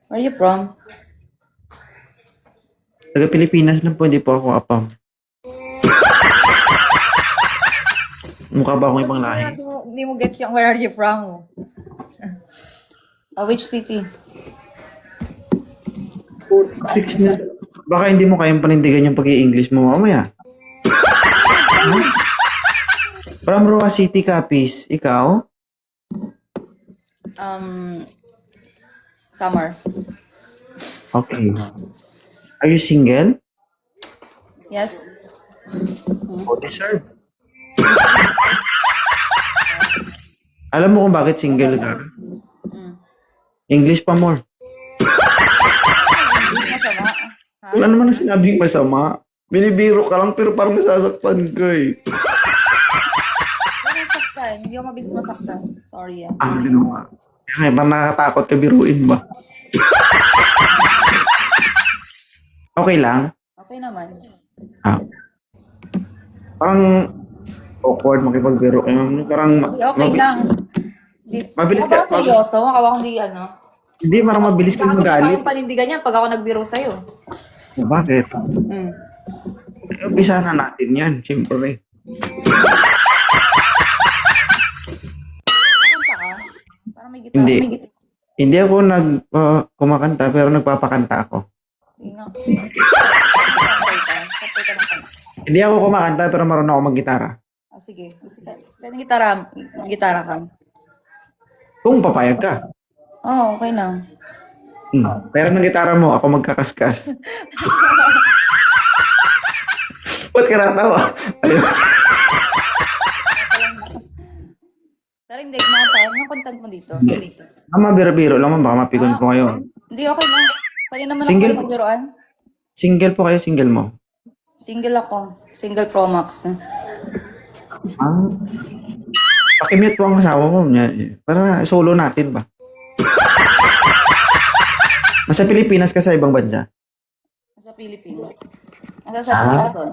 Where are you from? Taga Pilipinas lang po, hindi po ako apam. Mukha ba akong ibang lahi? Hindi mo gets yung where are you from? Which city? Fix na. Baka hindi mo kayang panindigan yung pag-i-English mo mamaya. From Roa City, Capiz. Ikaw? Summer. Okay. Are you single? Yes. O deserve? Alam mo kung bakit single ka? English pa more. Hindi masama. Ha? Wala naman ang sinabing masama. Binibiro ka lang pero parang masasaktan ka eh. Hindi masaktan. Hindi ako mabilis masaktan. Sorry ah. Ah, ginawa. Kaya parang nakakatakot ka biruin ba? Okay lang. Okay naman. Ah. Parang awkward makipagbiro. Parang Okay lang. Mabilis Ako ka- ba seryoso? Ako hindi ano. hindi, parang mabilis kang Bakit magalit. akong panindigan yan pag ako nagbiro sa'yo? Bakit? Mm. Umpisa na natin yan, siyempre. Kakanta ka? Parang may gitara. Hindi. May gitara. Hindi ako kumakanta pero nagpapakanta ako. Tingnan. Kapay ka ng kanta. Hindi ako kumakanta pero marunong ako maggitara. Ah, sige. Pwede gitara ka. Kung papayag ka. Oo, okay lang. Pero ng gitara mo, ako magkakaskas. Ba't ka natawa? Pero hindi, mga content mo dito. Hindi. Biro-biro lang, baka mapikon po kayo. Hindi, okay lang. Pwede naman Single? ako magbiroan. Single po kayo, single mo. Single ako. Single Pro Max. Ah. Pakimute po ang asawa mo. Para solo natin ba? Nasa Pilipinas ka sa ibang bansa? Sa Pilipinas. Nasa sa doon.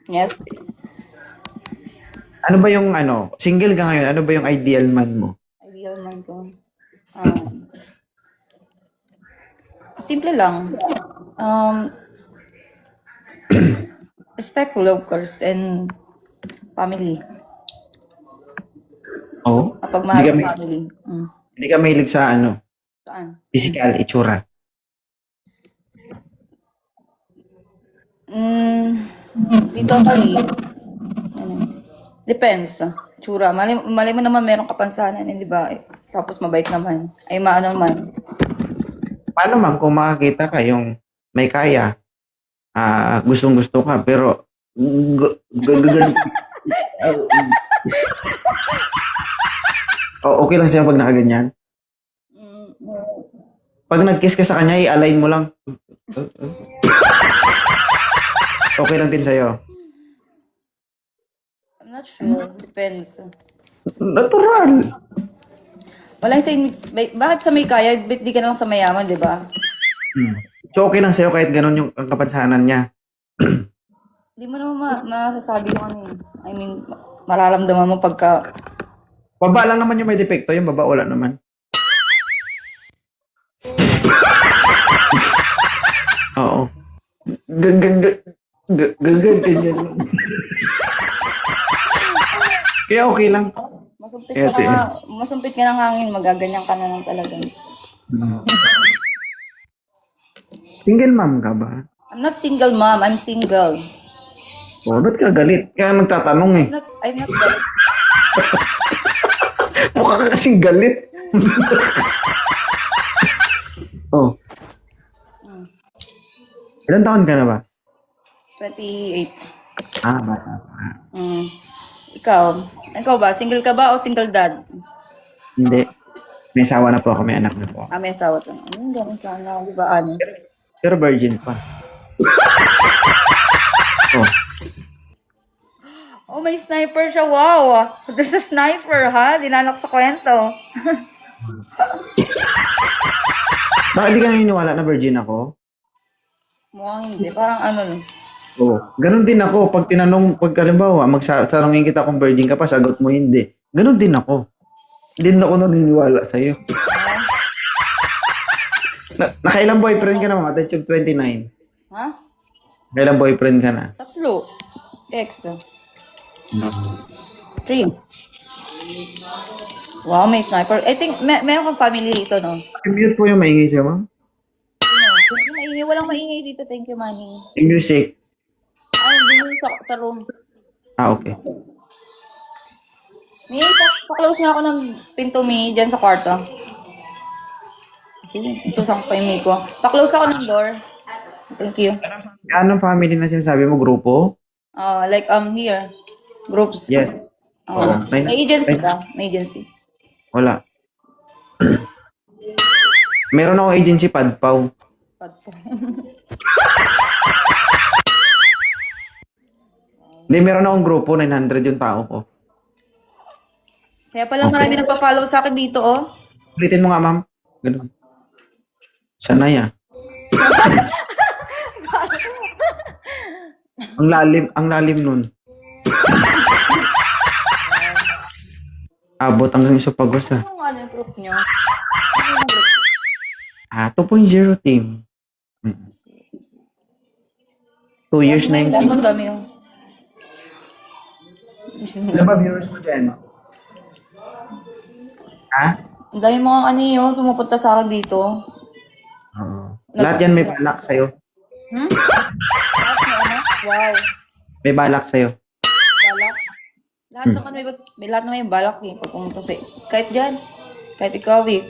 Yes. Ano ba yung single ka ngayon, ano ba yung ideal man mo? Ideal man ko. Simple lang. Respectful, of course, and family. Oo. Kapag mahal Hindi ng ka- family. Hindi ka mahilig sa Saan? physical, itsura. Di totally. Depends. Tsura. Mali mo naman merong kapansanan, di ba? Tapos mabait naman. Ay maano naman. Paano ma'am kung makakita ka yung may kaya, gustong-gusto ka, pero okay lang siya pag nakaganyan? Mm, Pag nag-kiss ka sa kanya, i-align mo lang. Okay lang din sa'yo. I'm not sure. Depends. Natural. Wala yung bakit sa may kaya, ba't di ka na lang sa mayaman, di ba? So okay lang sa'yo kahit ganun yung ang kapansanan niya. Hindi mo naman masasabi kung ano eh. I mean, mararamdaman mo pagka... Baba lang naman yung may depekto, yung baba wala naman. Oo. Ganyan lang. Kaya okay lang. Masumpit ka ng hangin, magaganyan ka na lang talaga. Single mom ka ba? I'm not single, mom. I'm single. Oh, ba't ka galit? Kaya nagtatanong eh. I'm not galit. Mukha ka kasing galit. Oh. Ilan taon ka na ba? 28. Bata pa. Ikaw ba? Single ka ba o single dad? Hindi. May asawa na po ako, may anak na po ako. May asawa to. Ganun sana. Di ba ano? Pero virgin pa. Oh. Oh, may sniper siya. Wow. There's a sniper, ha? Dinalak sa kwento. Bakit di ka naniniwala na virgin ako? Mukhang hindi. Parang ano. Oo. Ganon din ako. Pag halimbawa, magsasalungin kita kung virgin ka pa, sagot mo hindi. Ganon din ako. Hindi na ako naniniwala sa'yo. Nakailang boyfriend ka na, ma'am? At age of 29. Ha? Kailang boyfriend ka na? 3. Ex. 3. Wow, may sniper. I think, meron kang family dito, no? Mute po yung maingay siya, ma'am. Maingay. Walang maingay dito. Thank you, Manny. Yung music. Ay, hindi sa room. Ah, okay. May pa-close nga ako ng pinto, May, dyan sa kwarto. Sige, tusang pa yung May ko. Pa-close ako ng door. Thank you. Anong family na sinasabi mo? Grupo? Like, here. Groups. Yes. Oo. May agency ka? May agency. Wala. Meron akong agency, Padpaw. Hindi, meron akong grupo, 900 yung tao ko. Kaya pala marami nagpa-follow sa akin dito, oh. Ulitin mo nga, ma'am. Ganun. Sanay, ah. Ang lalim nun. Abot hanggang Isopagos, ah. Ano yung group nyo? 2.0 team. 2 years na yung team. Ang dami yung... Ano ba viewers mo dyan? Ha? Ang dami mga ano yun, pumupunta sa akin dito. Oo. Lahat yan may balak sa'yo. Wow. May balak sa'yo. Balak. Lahat naman may lahat naman may balak eh. Pag pumunta sa... Kahit dyan. Kahit ikaw eh.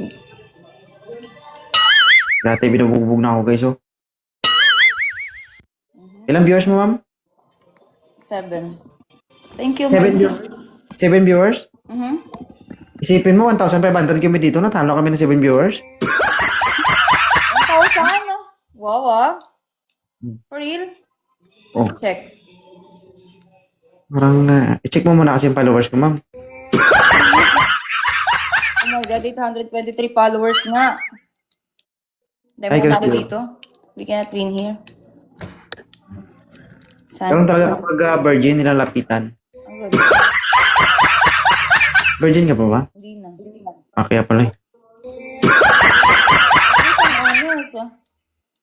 Dati binubugbog na ako, guys, oh. Ilang viewers mo, ma'am? 7. Thank you. 7 viewers? 7 viewers? Isipin mo, 1,500 kami dito, natalo kami ng 7 viewers. 1,000? Wow, ah. For real? Oh. Check. Parang, i-check mo muna kasi yung followers ko, ma'am. Oh my God, 823 followers nga. Dahil Ay, mo guys, natin dito. We cannot win here. Pero talaga kapag virgin, nilalapitan. Ang good. Virgin ka pa ba? Hindi na. Kaya pala.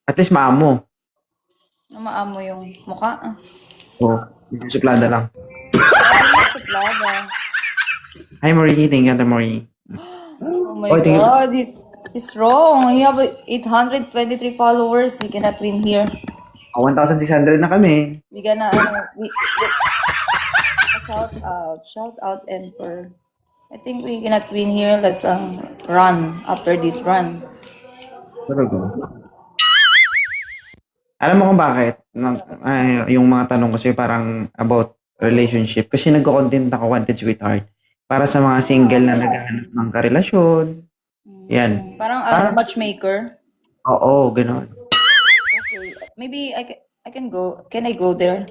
At least maamo. Na maamo yung mukha. Oo. Suplada lang. Suplada. Hi, Marie. Thank you, Marie. Oh my God, he's wrong. You have 823 followers. We cannot win here. 1,600 na kami. We gonna, shout out, Emperor. I think we cannot win here. Let's run after this run. Alam mo kung bakit? Yung mga tanong kasi parang about relationship. Kasi nagko-content ako, Wanted Sweetheart. Para sa mga single na naghahanap ng karelasyon. Yan. Parang matchmaker. Oo, gano'n. Okay. Maybe I can go. Can I go there?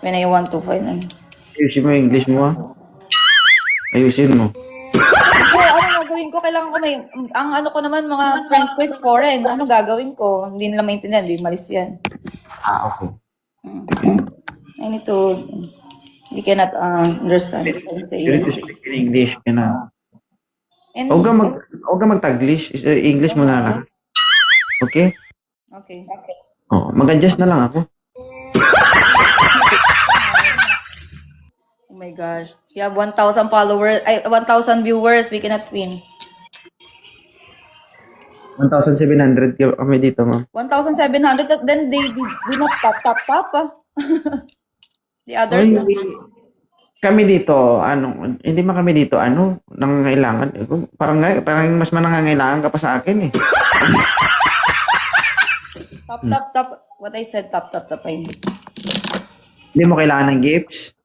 When I want to find them. Ayusin mo yung English mo, ah. Ayusin mo. Ano gagawin ko? Kailangan ko ang ano ko naman, mga friends ko is foreign. Ano gagawin ko? Hindi nila maintindihan. Hindi malis yan. Okay. I need to, we cannot understand. You need to speak in English. Gano'n. And, Huwag ka mag-Taglish. English mo na lang. Okay? Okay. Oh, mag-adjust na lang ako. Oh my gosh. We have 1,000 followers, 1,000 viewers. We cannot win. 1,700 kami dito, ma'am. 1,700. Then they not top. The others. Kami dito, hindi man kami dito, nangangailangan. Parang mas manangangailangan ka pa sa akin, eh. Top. What I said, top. Hindi mo kailangan ng gifts.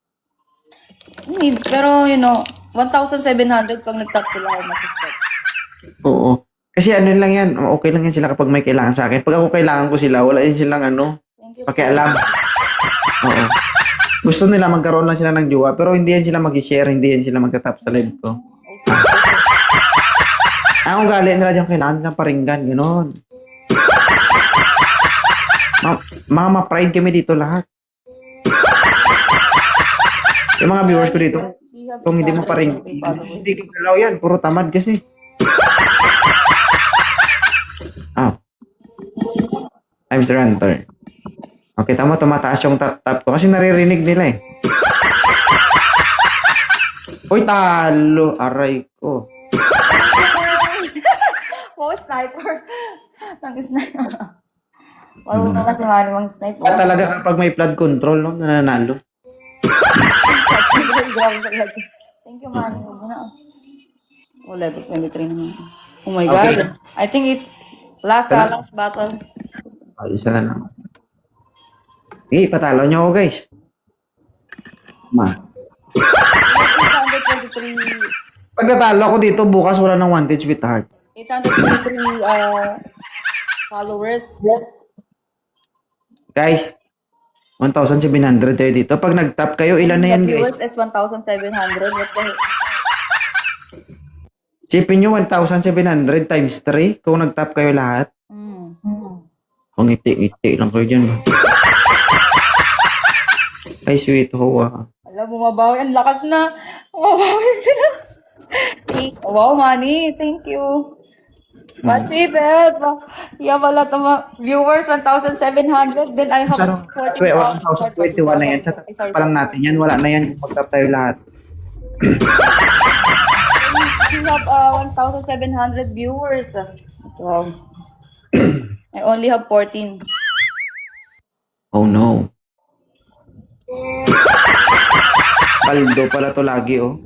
Needs, pero 1,700 pag nag-top sila ako mag-stop. Oo. Kasi lang yan, okay lang yan sila kapag may kailangan sa akin. Pag ako kailangan ko sila, wala din silang pakialam. Oo. Gusto nila magkaroon lang sila ng jowa, pero hindi yan sila mag-share, hindi yan sila magtatap sa live ko. Ang ugali nila dyan, kailangan nilang paringgan, gano'n. Mga pride kami dito lahat. Yung mga viewers ko dito, kung hindi mo paringgan, hindi ka galaw yan, puro tamad kasi. Mr. Hunter. Okay, tama, tumataas yung tap ko kasi naririnig nila eh. Uy, talo. Aray ko. Wow, sniper. Nag-sniper. Wow, naman si Manny mang sniper. Talaga kapag may flood control, no, nananalo. Thank you, Manny. Oh, level 23 naman. Oh my God. Okay. I think it last battle. Isa na lang. Sige, patalo nyo ako, guys. Ma. 823 Pag natalo ako dito, bukas wala ng Wantage with Heart. 823 followers. Guys, 1,700 tayo dito. Pag nag-tap kayo, ilan na yan, guys? Viewers is 1,700. What the heck? Sipin nyo, 1,700 times 3 kung nag-tap kayo lahat. Ang ngiti-ngiti lang kayo dyan. Ay, sweet hoa. Alam, bumabawi. Ang lakas na. Bumabawi sila. Wow, Manny. Thank you. What's it, Beth? You have a lot of viewers, 1,700. Then I have 1,021 na yan. Sa tap pa lang natin yan. Wala na yan kung mag-tap tayo lahat. You have 1,700 viewers. Wow. I only have 14. Oh no. Paldo pala to lagi, oh.